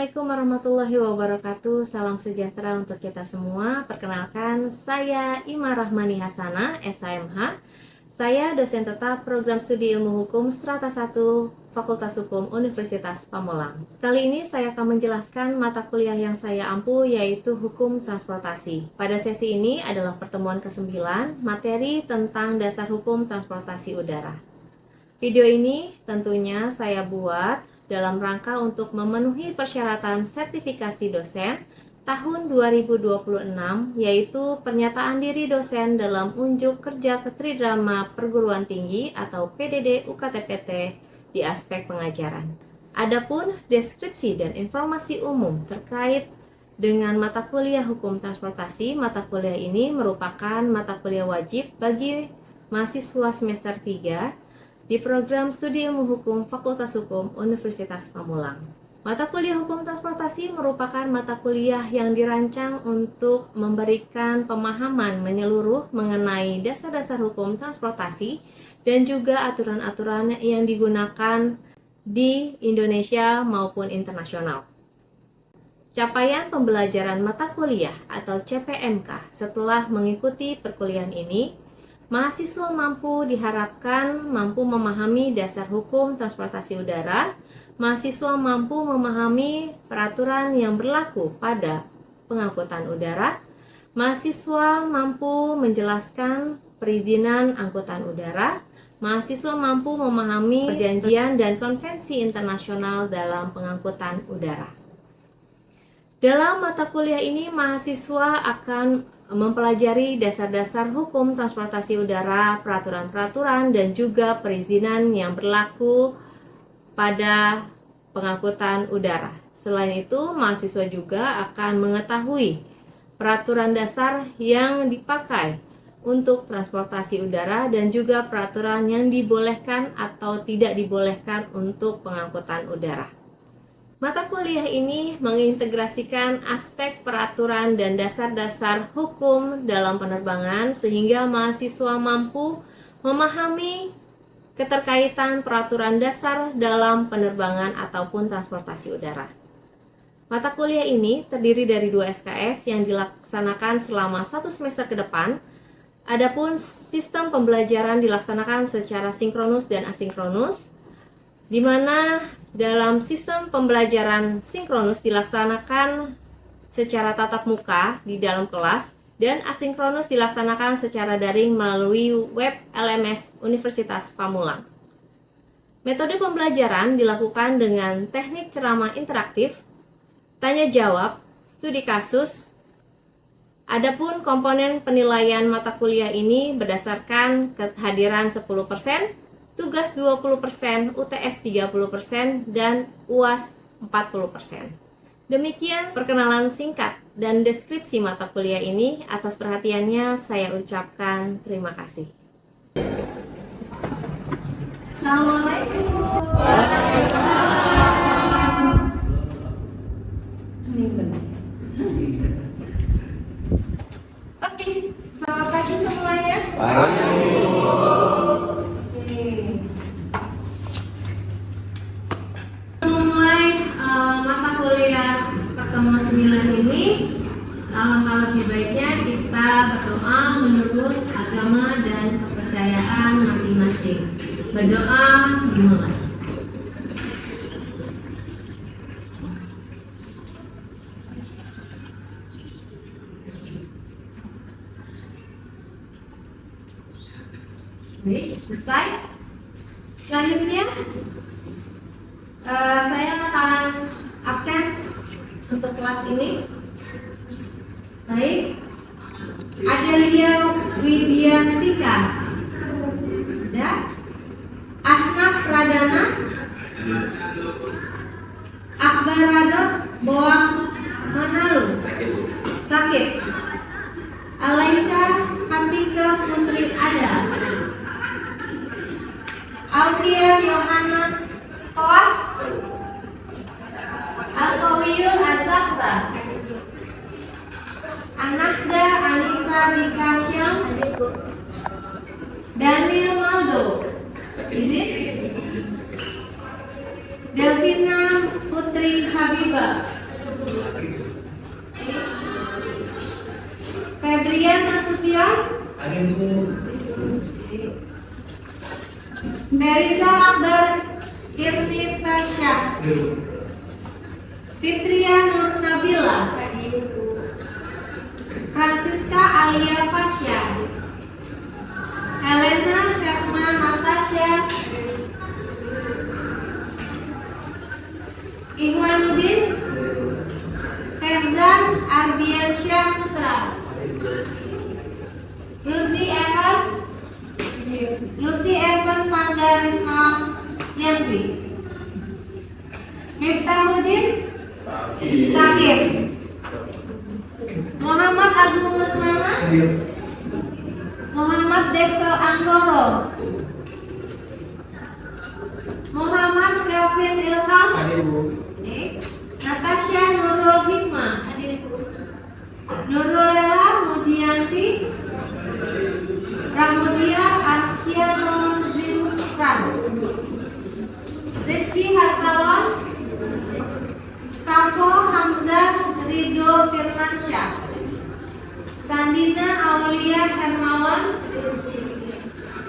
Assalamualaikum warahmatullahi wabarakatuh. Salam sejahtera untuk kita semua. Perkenalkan, saya Ima Rahmani Hasanah, SHMH. Saya dosen tetap program studi ilmu hukum Strata 1 Fakultas Hukum Universitas Pamulang. Kali ini saya akan menjelaskan mata kuliah yang saya ampu, yaitu Hukum Transportasi. Pada sesi ini adalah pertemuan ke-9, materi tentang dasar hukum transportasi udara. Video ini tentunya saya buat dalam rangka untuk memenuhi persyaratan sertifikasi dosen tahun 2026, yaitu pernyataan diri dosen dalam unjuk kerja Ketridrama Perguruan Tinggi atau PDD UKTPT di aspek pengajaran. Adapun deskripsi dan informasi umum terkait dengan mata kuliah Hukum Transportasi, mata kuliah ini merupakan mata kuliah wajib bagi mahasiswa semester 3 di program studi ilmu hukum Fakultas Hukum Universitas Pamulang. Mata kuliah Hukum Transportasi merupakan mata kuliah yang dirancang untuk memberikan pemahaman menyeluruh mengenai dasar-dasar hukum transportasi dan juga aturan-aturan yang digunakan di Indonesia maupun internasional. Capaian pembelajaran mata kuliah atau CPMK setelah mengikuti perkuliahan ini, mahasiswa diharapkan mampu memahami dasar hukum transportasi udara, mahasiswa mampu memahami peraturan yang berlaku pada pengangkutan udara, mahasiswa mampu menjelaskan perizinan angkutan udara, mahasiswa mampu memahami perjanjian dan konvensi internasional dalam pengangkutan udara. Dalam mata kuliah ini, mahasiswa akan mempelajari dasar-dasar hukum transportasi udara, peraturan-peraturan, dan juga perizinan yang berlaku pada pengangkutan udara. Selain itu, mahasiswa juga akan mengetahui peraturan dasar yang dipakai untuk transportasi udara dan juga peraturan yang dibolehkan atau tidak dibolehkan untuk pengangkutan udara. Mata kuliah ini mengintegrasikan aspek peraturan dan dasar-dasar hukum dalam penerbangan sehingga mahasiswa mampu memahami keterkaitan peraturan dasar dalam penerbangan ataupun transportasi udara. Mata kuliah ini terdiri dari 2 SKS yang dilaksanakan selama 1 semester ke depan. Adapun sistem pembelajaran dilaksanakan secara sinkronus dan asinkronus, di mana dalam sistem pembelajaran sinkronus dilaksanakan secara tatap muka di dalam kelas dan asinkronus dilaksanakan secara daring melalui web LMS Universitas Pamulang. Metode pembelajaran dilakukan dengan teknik ceramah interaktif, tanya jawab, studi kasus. Adapun komponen penilaian mata kuliah ini berdasarkan kehadiran 10%, tugas 20%, UTS 30%, dan UAS 40%. Demikian perkenalan singkat dan deskripsi mata kuliah ini. Atas perhatiannya saya ucapkan terima kasih. Assalamualaikum. Oke, selamat pagi semuanya. Mata kuliah pertemuan 9 ini, alangkah lebih baiknya kita berdoa menurut agama dan kepercayaan masing-masing. Berdoa dimulai. Baik, selesai. Selanjutnya saya akan absen untuk kelas ini. Baik, Adelia Widiantika, ya, Ahnaf Radana, Akbar Radot Boang Manalu, sakit, Alaisa Hatika Putri Ada, Alfia Yohanes Toas, Al-Qawiyul Azhar, Anahda Anissa Bikasyam, Daniel Maldo, izin, Delvina Putri Habibah, Febrian Nasution, Hadir Bu. Meriza Akbar Irni Tasya, Hadir Bu. Fitria Nur Nabila, Francisca Alia Fasya, Helena Herma Natasha, Ihwanuddin, Ferzan Ardiansyah Putra, Lucy Evan Vanda Risma Yanti, Miftahuddin Sakir, Muhammad Agung Lesmana, Muhammad Deksel Anggoro, Muhammad Kelvin Ilham, Hadir Bu. Natasha Nurul Hikmah, Nurul Lela Mujianti, Pramudia Arkiano Zimran, Rizky Hartawan, Safo Hamzah Ridho Firmansyah, Sandina Aulia Hermawan,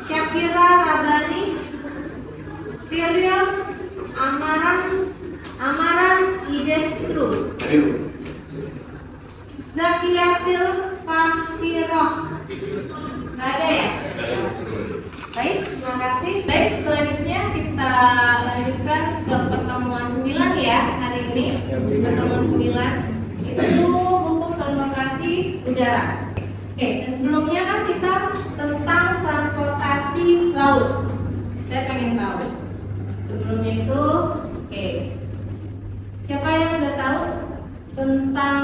Syakira Rabani, Firil Amaran Idestru, Hadir Bu. Zakiatil Fahiroh. Nggak ada ya? Baik, terima kasih. Baik, selanjutnya kita lanjutkan ke pertemuan 9 ya hari ini. Pertemuan 9 itu hukum transportasi udara. Oke, sebelumnya kan kita tentang transportasi laut. Saya pengen tahu. Sebelumnya itu, oke. Siapa yang udah tahu tentang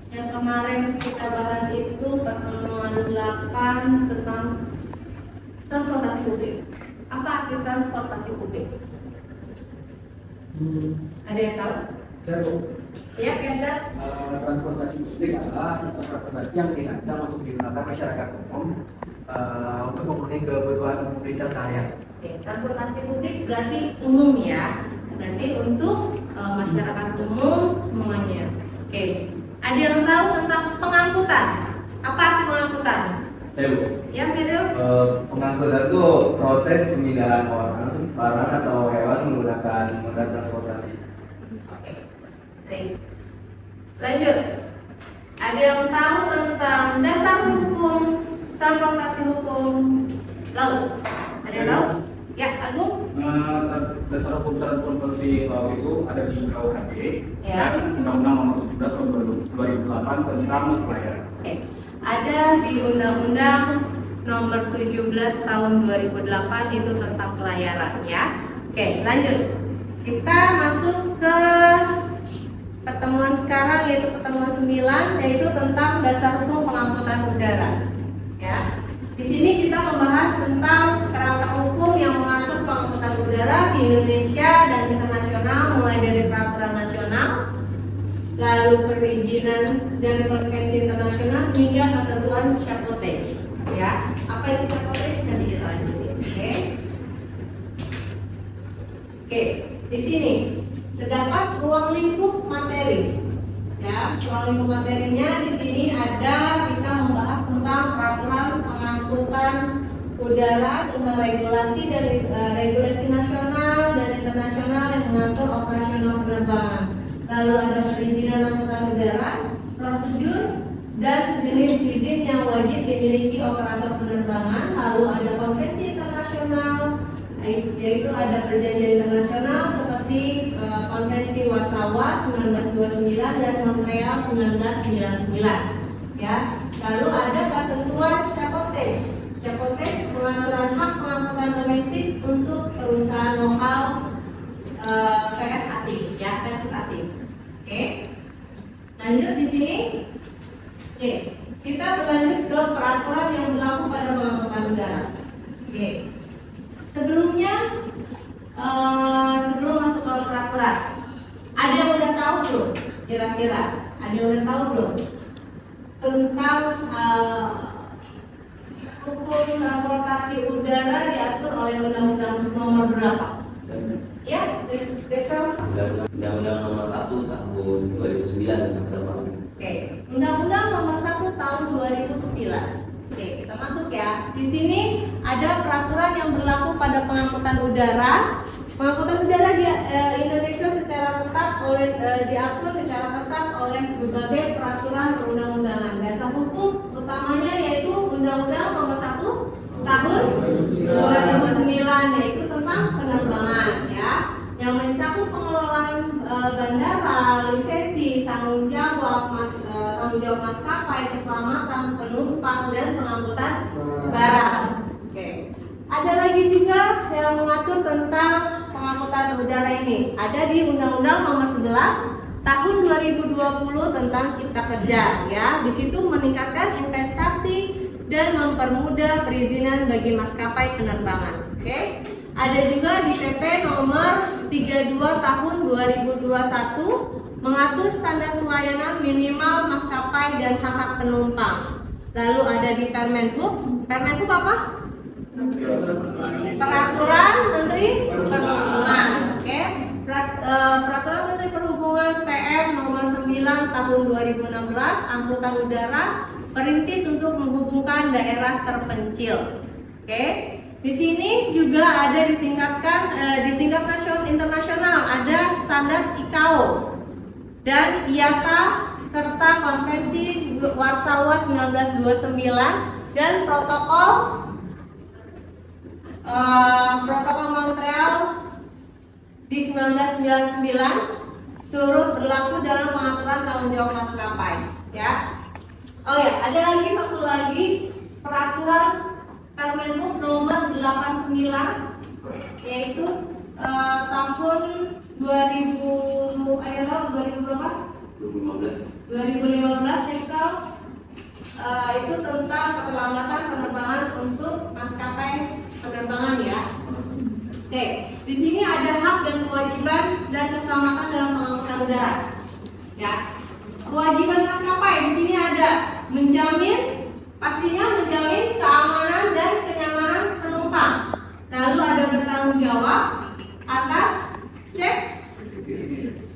yang kemarin kita bahas itu pertemuan 8 tentang transportasi publik? Apa arti transportasi publik? Ada yang tahu? Saya Bu. Ya, Kenza? Transportasi publik adalah sistem transportasi yang dirancang untuk digunakan masyarakat umum untuk memenuhi kebutuhan mobilitas sehari-hari. Oke, transportasi publik berarti umum ya, berarti untuk masyarakat umum semuanya. Oke, ada yang tahu tentang pengangkutan? Apa arti pengangkutan? Saya Bu. Ya, Firil? Pengangkutan itu proses pemindahan orang, barang atau hewan menggunakan moda transportasi. Oke, baik. Lanjut. Ada yang tahu tentang dasar hukum transportasi hukum laut? Ada yang tahu? Ya, Agung? Dasar hukum transportasi laut itu ada di KUHP Ya. dan Undang-Undang Nomor 17 Tahun 2008 tentang pelayaran. Oke. Ada di Undang-Undang Nomor 17 Tahun 2008 itu tentang pelayaran ya. Oke, lanjut. Kita masuk ke pertemuan sekarang yaitu pertemuan 9 yaitu tentang dasar hukum pengangkutan udara. Ya. Di sini kita membahas tentang kerangka hukum yang mengatur pengangkutan udara di Indonesia dan internasional mulai dari peraturan nasional, lalu perizinan dan konvensi internasional hingga ketentuan cabotage. Ya, apa itu cabotage nanti kita lanjutin. Oke, di sini terdapat ruang lingkup materi. Ya, ruang lingkup materinya di sini ada kita membahas tentang peraturan pengangkutan udara tentang regulasi dan regulasi nasional dan internasional yang mengatur operasional penerbangan. Lalu ada perizinan angkutan udara, prosedur dan jenis izin yang wajib dimiliki operator penerbangan. Lalu ada konvensi internasional, yaitu ada perjanjian internasional seperti konvensi Warsawa 1929 dan Montreal 1999. Ya, lalu ada ketentuan cabotage. Cabotage pengaturan hak pengangkutan domestik untuk perusahaan lokal VS asing, ya versus asing. Oke, lanjut di sini. Oke, kita berlanjut ke peraturan yang berlaku pada pengangkutan udara. Oke, sebelumnya sebelum masuk ke peraturan, ada yang udah tahu belum? Kira-kira ada yang udah tahu belum tentang hukum transportasi udara diatur oleh Undang-Undang nomor berapa? Ya, Dexter. Undang-Undang Nomor 1 Tahun 2009 tentang penerbangan. Oke, Undang-Undang Nomor 1 Tahun 2009. Oke, kita masuk ya. Di sini ada peraturan yang berlaku pada pengangkutan udara. Pengangkutan udara di Indonesia secara ketat diatur secara ketat oleh berbagai peraturan perundang-undangan. Dasar hukum utamanya yaitu Undang-Undang Nomor 1 Tahun 2009, yaitu tentang penerbangan ya, yang mencakup pengelolaan bandara, lisensi, tanggung jawab maskapai, keselamatan penumpang dan pengangkutan barang. Oke. Ada lagi juga yang mengatur tentang pengangkutan udara ini. Ada di Undang-Undang Nomor 11 Tahun 2020 tentang Cipta Kerja ya. Di situ meningkatkan investasi dan mempermudah perizinan bagi maskapai penerbangan. Oke. Ada juga di PP Nomor 32 Tahun 2021 mengatur standar pelayanan minimal maskapai dan hak-hak penumpang. Lalu ada di Permenhub. Permenhub apa? Peraturan Menteri Perhubungan. Oke. Peraturan Menteri Perhubungan PM Nomor 9 Tahun 2016 angkutan udara perintis untuk menghubungkan daerah terpencil. Oke. Di sini juga ada ditingkatkan di tingkat internasional ada standar ICAO dan IATA serta Konvensi Warsawa 1929 dan protokol Montreal di 1999 turut berlaku dalam pengaturan tanggung jawab maskapai ya. Oh ya, ada lagi satu lagi peraturan Permenhub Nomor 89 yaitu tahun 2000 berapa? 2015 itu tentang keterlambatan penerbangan untuk maskapai penerbangan ya. Oke, di sini ada hak dan kewajiban dan keselamatan dalam pengangkutan udara. Ya, kewajiban maskapai di sini ada pastinya menjamin keamanan dan kenyamanan penumpang. Lalu ada bertanggung jawab atas cek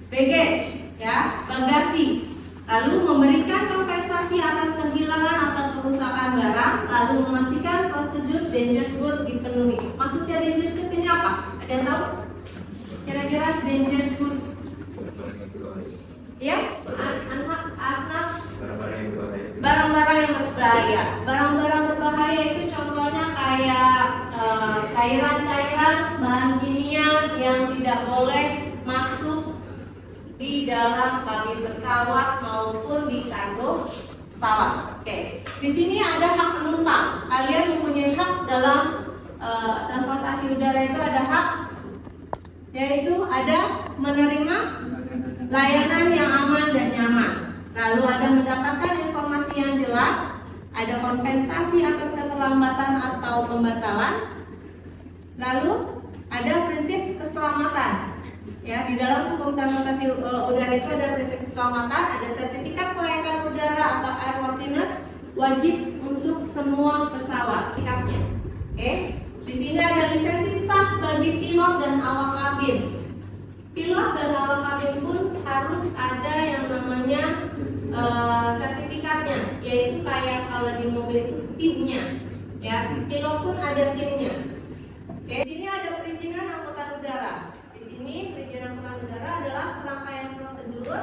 baggage, ya, bagasi. Lalu memberikan kompensasi atas kehilangan atau kerusakan barang. Lalu memastikan prosedur dangerous goods dipenuhi. Maksudnya dangerous goods ini apa? Ada yang tahu? Kira-kira dangerous goods? Ya, anak barang-barang yang berbahaya. Barang-barang berbahaya itu contohnya kayak cairan-cairan, bahan kimia yang tidak boleh masuk di dalam kabin pesawat maupun di kargo pesawat. Oke, di sini ada hak penumpang. Kalian mempunyai hak dalam transportasi udara itu ada hak, yaitu ada menerima layanan yang aman dan nyaman. Lalu ada mendapatkan informasi yang jelas, ada kompensasi atas keterlambatan atau pembatalan. Lalu ada prinsip keselamatan. Ya, di dalam hukum transportasi udara itu ada prinsip keselamatan, ada sertifikat kelayakan udara atau airworthiness wajib untuk semua pesawat sertifikatnya. Oke. Di sini ada lisensi sah bagi pilot dan awak kabin. Pilot dan awak kabin pun harus ada yang namanya sertifikatnya, yaitu kayak kalau di mobil itu SIM-nya. Ya, pilot pun ada SIM-nya. Oke, di sini ada perizinan angkutan udara. Di sini perizinan angkutan udara adalah serangkaian prosedur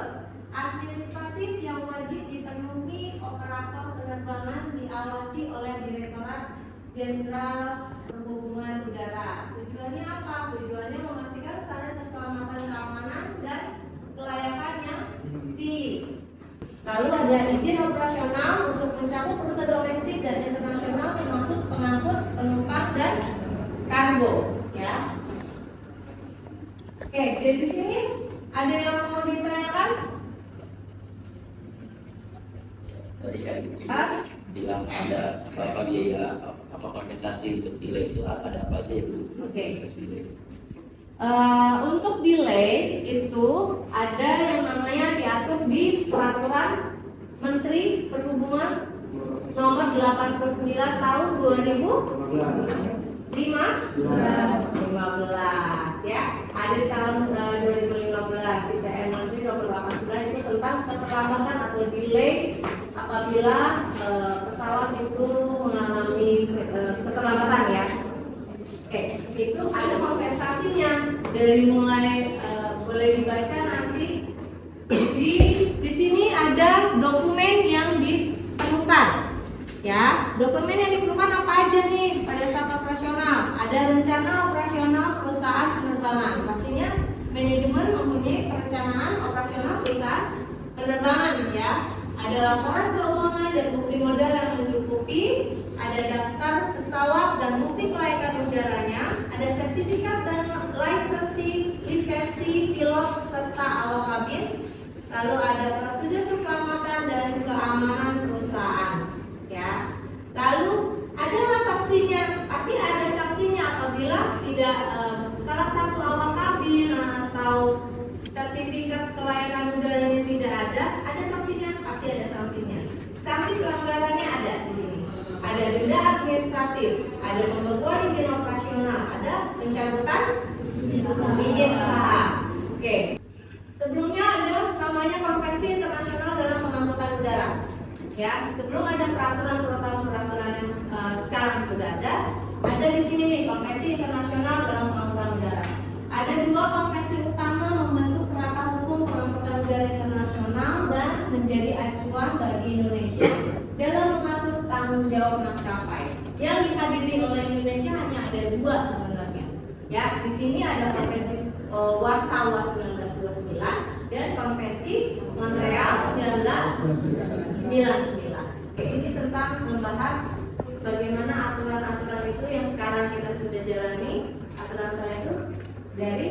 administratif yang wajib dipenuhi operator penerbangan diawasi oleh Direktorat Jenderal Perhubungan Udara. Tujuannya apa? Tujuannya memastikan standar keselamatan, keamanan, dan kelayakan yang tinggi. Lalu ada izin operasional untuk mencakup rute domestik dan internasional termasuk pengangkut penumpang dan kargo, ya. Oke, di sini ada yang mau ditanyakan? Tadi kan bilang ada apa biaya apa kompensasi untuk delay itu ada apa aja ya Bu? Oke. Untuk delay itu ada yang namanya diatur di Peraturan Menteri Perhubungan Nomor 89 Tahun 2015. ya. Ada di tahun 2015 di PM Menteri nomor 89 itu tentang keterlambatan atau delay apabila pesawat itu mengalami keterlambatan ya. Oke, itu ada kompensasinya dari mulai boleh dibaca nanti di sini ada dokumen yang diperlukan ya. Dokumen yang diperlukan apa aja nih pada saat operasional? Ada rencana operasional perusahaan penerbangan. Pastinya manajemen mempunyai perencanaan operasional perusahaan penerbangan ya. Ada laporan keuangan dan bukti modal yang mencukupi, ada daftar pesawat dan bukti kelayakan udaranya, ada sertifikat dan lisensi pilot serta awak kabin, lalu ada prosedur keselamatan dan keamanan perusahaan ya. Lalu adalah saksinya, pasti ada saksinya apabila tidak salah satu awak kabin atau sertifikat kelayakan udaranya tidak ada saksinya, pasti ada sanksinya. Sanksi pelanggarannya ada di sini. Ada denda administratif, ada pembekuan izin operasional, ada pencabutan izin usaha. Oke. Sebelumnya ada namanya Konvensi Internasional dalam Pengangkutan Udara. Ya, sebelum ada peraturan yang sekarang sudah ada di sini nih Konvensi Internasional dalam Pengangkutan Udara. Ada dua konvensi utama membentuk kerangka hukum pengangkutan udara internasional dan menjadi acuan bagi Indonesia dalam mengatur tanggung jawab maskapai. Yang dihadiri oleh Indonesia hanya ada dua sebenarnya. Ya, di sini ada Konvensi Warsawa 1929 dan Konvensi Montreal 1999. Oke, ini tentang membahas bagaimana aturan-aturan itu yang sekarang kita sudah jalani. Aturan-aturan itu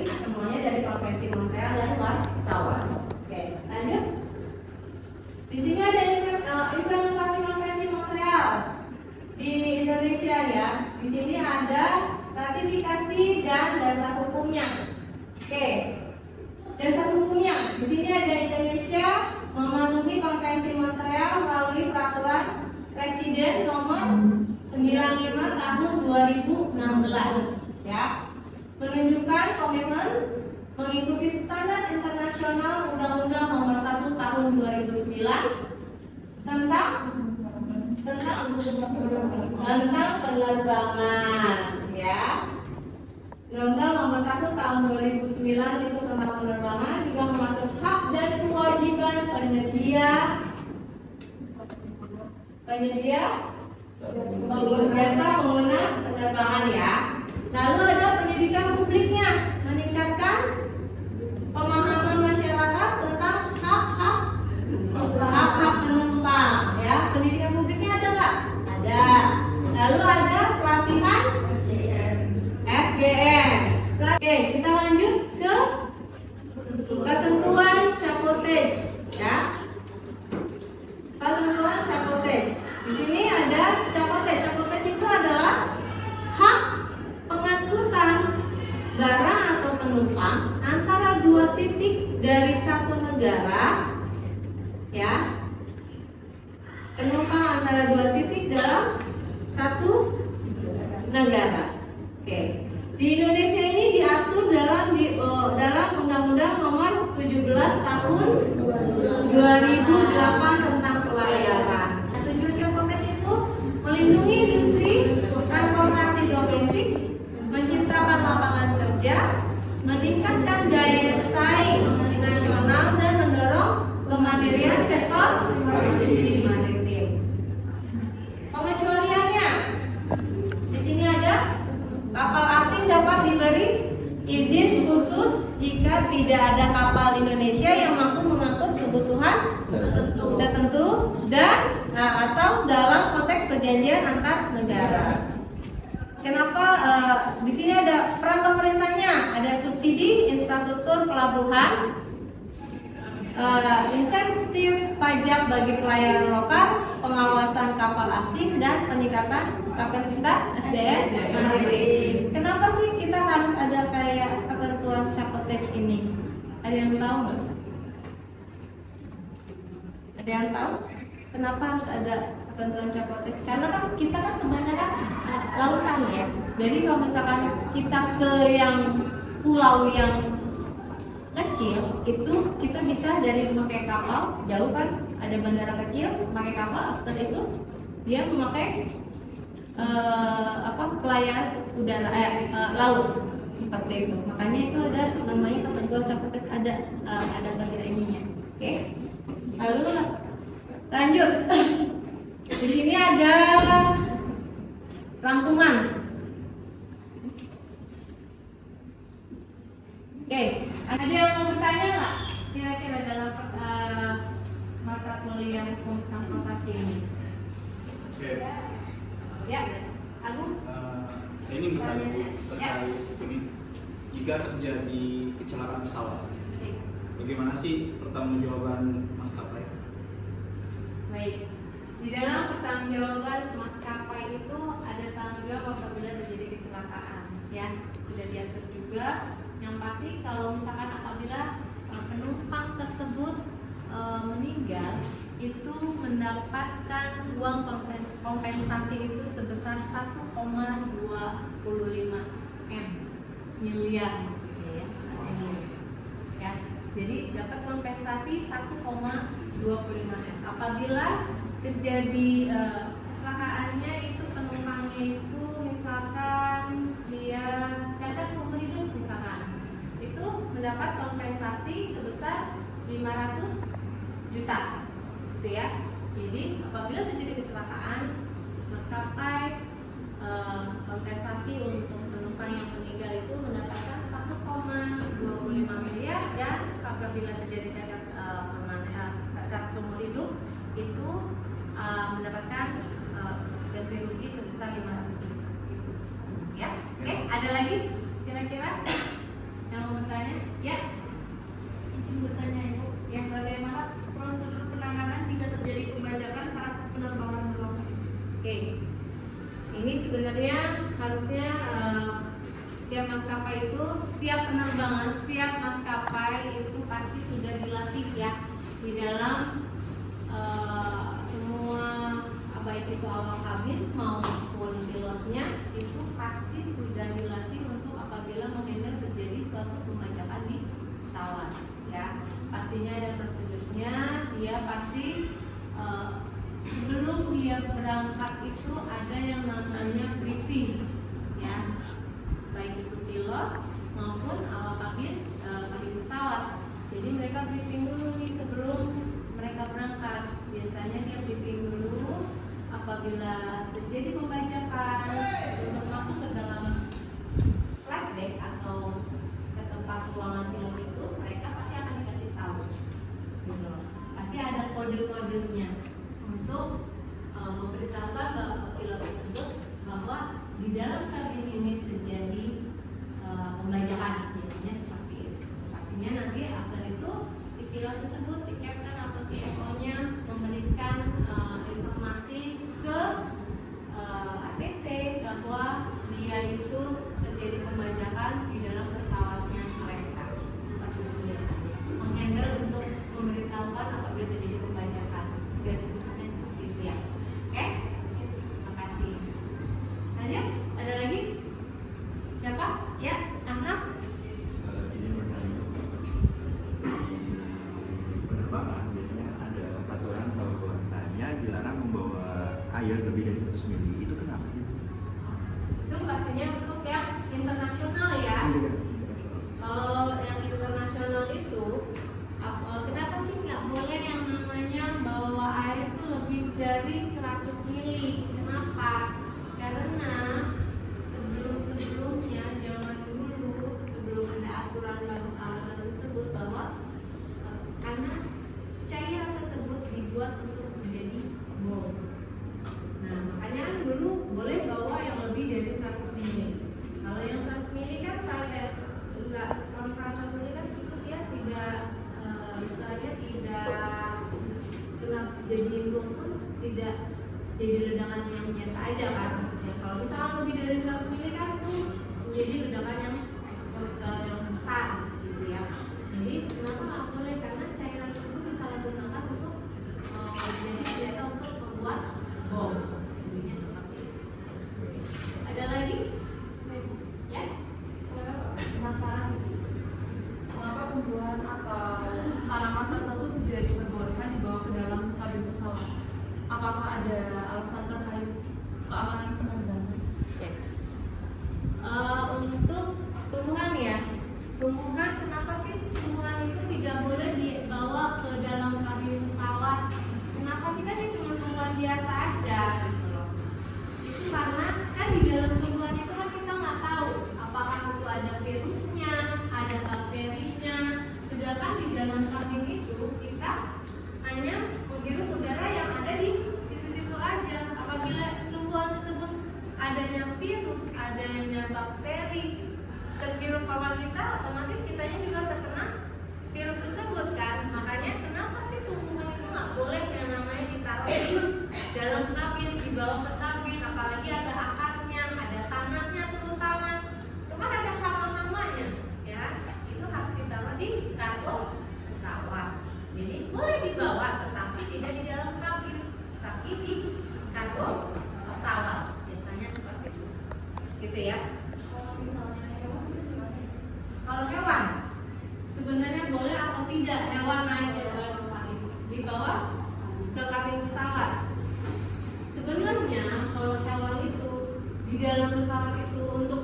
semuanya dari Konvensi Montreal dan Warsawa. Oke, lanjut. Di sini ada implementasi Konvensi Montreal di Indonesia ya. Di sini ada ratifikasi dan dasar hukumnya. Oke, dasar hukumnya. Di sini ada Indonesia memenuhi Konvensi Montreal melalui peraturan Presiden nomor 95 tahun 2016 ya. Menunjukkan komitmen mengikuti standar internasional Undang-Undang Nomor 1 Tahun 2009 tentang penerbangan ya. Undang-Undang Nomor 1 Tahun 2009 itu tentang penerbangan juga mengatur hak dan kewajiban penyedia jasa pengguna penerbangan ya. Lalu ada pendidikan publiknya, meningkatkan pemahaman masyarakat tentang hak-hak penumpang ya. Pendidikan publiknya ada nggak? Ada. Lalu ada pelatihan SGM. Oke, kita lanjut ke ketentuan cabotage ya. Ketentuan cabotage. Di sini ada cabotage. Cabotage itu adalah hak pengangkutan barang atau penumpang antara dua titik dari satu negara ya. Penumpang antara dua titik dalam satu negara. Oke. Di Indonesia ini diatur dalam Undang-Undang Nomor 17 Tahun 2008 tentang pelayaran. Tujuan cabotage itu melindungi industri transportasi domestik, menciptakan lapangan kerja, meningkatkan daya saing nasional dan mendorong kemandirian sektor maritim. Pengecualiannya di sini ada kapal asing dapat diberi izin khusus jika tidak ada kapal Indonesia yang mampu mengangkut kebutuhan tertentu dan atau dalam konteks perjanjian antar negara. Kenapa di sini ada peran pemerintahnya? Ada subsidi infrastruktur pelabuhan, insentif pajak bagi pelayaran lokal, pengawasan kapal asing dan peningkatan kapasitas SDM maritim. Kenapa sih kita harus ada kayak ketentuan cabotage ini? Ada yang tahu nggak? Ada yang tahu? Kenapa harus ada ketentuan cabotage? Karena kan kita kan kebanyakan lautan ya. Jadi kalau misalkan kita ke yang pulau yang kecil itu kita bisa dari memakai kapal jauh kan, ada bandara kecil memakai kapal, after itu dia memakai pelayaran udara laut seperti itu. Makanya itu ada namanya kapal jual capek, ada bagian ininya. Oke. Lalu lanjut. Di sini ada rangkuman. Oke, ada yang mau bertanya nggak? Kira-kira dalam mata kuliah hukum transportasi ini? Oke. Ya, Agung. Saya ini bertanya Bu, terkait ini. Jika terjadi kecelakaan pesawat, bagaimana sih pertanggungjawaban maskapai? Baik. Di dalam pertanggungjawaban maskapai itu ada tanggung jawab apabila terjadi kecelakaan, ya sudah diatur juga. Yang pasti kalau misalkan apabila penumpang tersebut meninggal, itu mendapatkan uang kompensasi itu sebesar 1,25 miliar maksudnya ya. Jadi dapat kompensasi 1,25 M. Apabila terjadi kecelakaannya itu penumpangnya itu misalkan dia cacat seumur hidup misalkan, itu mendapat kompensasi sebesar 500 juta gitu ya. Jadi apabila terjadi kecelakaan, maskapai kompensasi untuk penumpang yang meninggal itu mendapatkan 1,25 miliar, dan apabila terjadi cacat seumur hidup itu mendapatkan ganti rugi sebesar 500 juta gitu. Ya, oke. Ada lagi kira-kira yang mau bertanya? Ya, izin bertanya Ibu. Yang bagaimana prosedur penanganan jika terjadi pembajakan saat penerbangan berlangsung? Oke. Ini sebenarnya harusnya setiap maskapai itu, setiap penerbangan, setiap maskapai itu pasti sudah dilatih ya di dalam semua, baik itu awak kabin maupun pilotnya itu pasti sudah dilatih untuk apabila menghandle terjadi suatu pembajakan di pesawat ya. Pastinya ada prosedurnya, dia pasti sebelum dia berangkat itu ada yang namanya briefing ya, baik itu pilot maupun awak kabin pesawat. Jadi mereka briefing dulu nih sebelum mereka berangkat. Biasanya dia briefing dulu apabila terjadi pembajakan untuk masuk ke dalam flight deck atau ke tempat ruangan pilot itu, mereka pasti akan dikasih tahu gitu. Pasti ada kode-kodenya untuk memberitahukan bahwa pilot tersebut bahwa di dalam kabin ini terjadi pembajakan, biasanya seperti itu. Pastinya nanti after itu si pilot tersebut, si captain atau si FO-nya memberikan informasi ke ATC bahwa dia itu terjadi pembajakan di dalam pesawatnya mereka. Seperti itu biasanya menghandle untuk memberitahukan apabila terjadi pembajakan. Garis besarnya seperti itu ya. Oke? Makasih. Lanjut, ada lagi? Siapa? Ya, Ahnaf. Ini bertanya, di penerbangan biasanya ada peraturan bahwasanya dilarang membawa air lebih dari 100 mili. Itu kenapa sih? Itu pastinya untuk yang internasional ya. Kalau yang internasional itu kenapa sih nggak boleh yang namanya bawa air itu lebih dari 100 mili? Kenapa? Karena sebelumnya zaman dulu, sebelum ada aturan tersebut, bahwa karena cairan tersebut dibuat untuk menjadi bom. Nah, makanya kan dulu boleh bawa yang lebih dari 100 mili. Kalau yang 100 mili kan kalau misalnya 100 mili kan itu dia tidak istilahnya tidak kena jadi bom pun, tidak jadi ledakan yang biasa aja kan. Ya, kalau misalnya lebih dari 100 mili kan itu menjadi ledakan yang yang besar gitu ya. Jadi kenapa nggak boleh? Karena cairan tersebut disalahgunakan untuk menjadi senjata untuk membuat bom. Jadinya seperti itu. Ada lagi? Ya? Penasaran menghirup paman kita, otomatis kitanya juga terkena virus tersebut kan. Makanya kenapa sih tumbuhan itu nggak boleh yang namanya ditaruh di dalam kabin, dibawa ke kabin, apalagi ada akarnya, ada tanahnya terutama, itu kan ada hama-hamanya, ya. Itu harus ditaruh di kargo pesawat. Jadi boleh dibawa, tetapi tidak di dalam kabin, tapi di kargo pesawat. Biasanya seperti itu, gitu ya. Kalau misalnya hewan itu gimana? Kalau hewan sebenarnya boleh atau tidak hewan naik ke dalam kabin, dibawa ke kabin pesawat. Sebenarnya kalau hewan itu di dalam pesawat itu untuk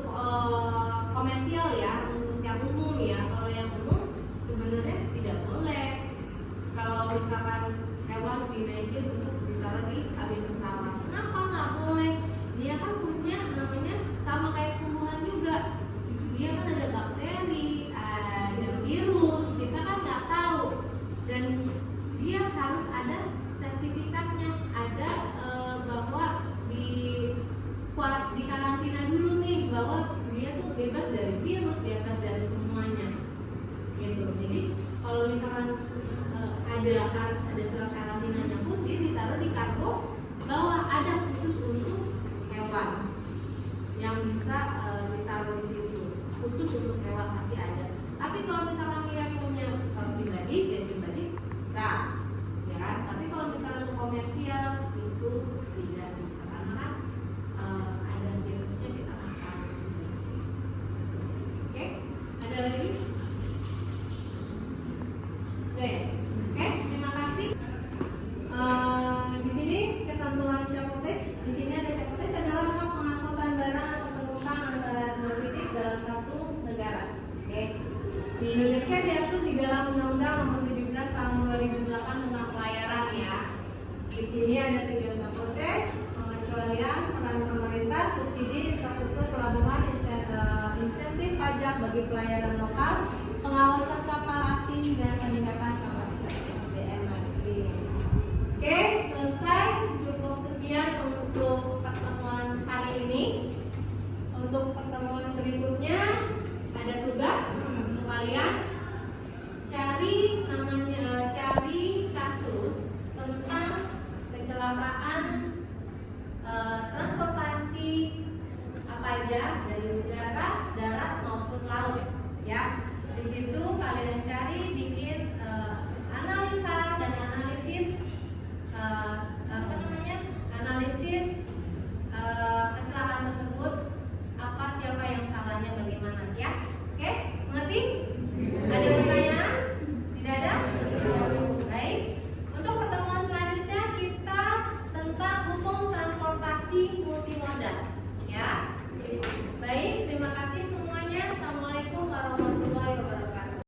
komersial ya, untuk yang umum ya. Kalau yang umum sebenarnya tidak boleh. Kalau misalkan hewan dinaikin untuk ditaruh di kabin pesawat, kenapa nggak boleh? Dia kan punya namanya sama kayak tumbuhan juga. Dia kan ada bakteri, ada virus, kita kan nggak tahu. Dan dia harus ada sertifikatnya, ada bahwa di karantina dulu nih, bahwa dia tuh bebas dari virus, bebas dari semuanya, gitu. Jadi kalau misalkan ada surat karantinanya pun dia ditaruh di kargo bawah, ada khusus untuk hewan yang bisa ditaruh di situ, khusus untuk hewan pasti ada. Tapi kalau misalkan dia punya pesawat pribadi, dia pribadi bisa, ya kan? Tapi kalau misalnya untuk komersial itu tidak bisa karena kan ada virusnya kita nggak tahu. Oke, ada lagi? Oke, terima kasih. Di sini ketentuan Capotage, di sini ada Capotage adalah hak pengangkutan barang atau penumpang antara dua titik dalam satu negara. Oke. Di Indonesia diatur di dalam Undang-Undang Nomor 17 Tahun 2008 tentang pelayaran ya. Di sini ada tujuan Capotage, pengecualian peran pemerintah, subsidi infrastruktur pelabuhan, insentif pajak bagi pelayaran lokal, pengawasan kapal asing dan peningkatan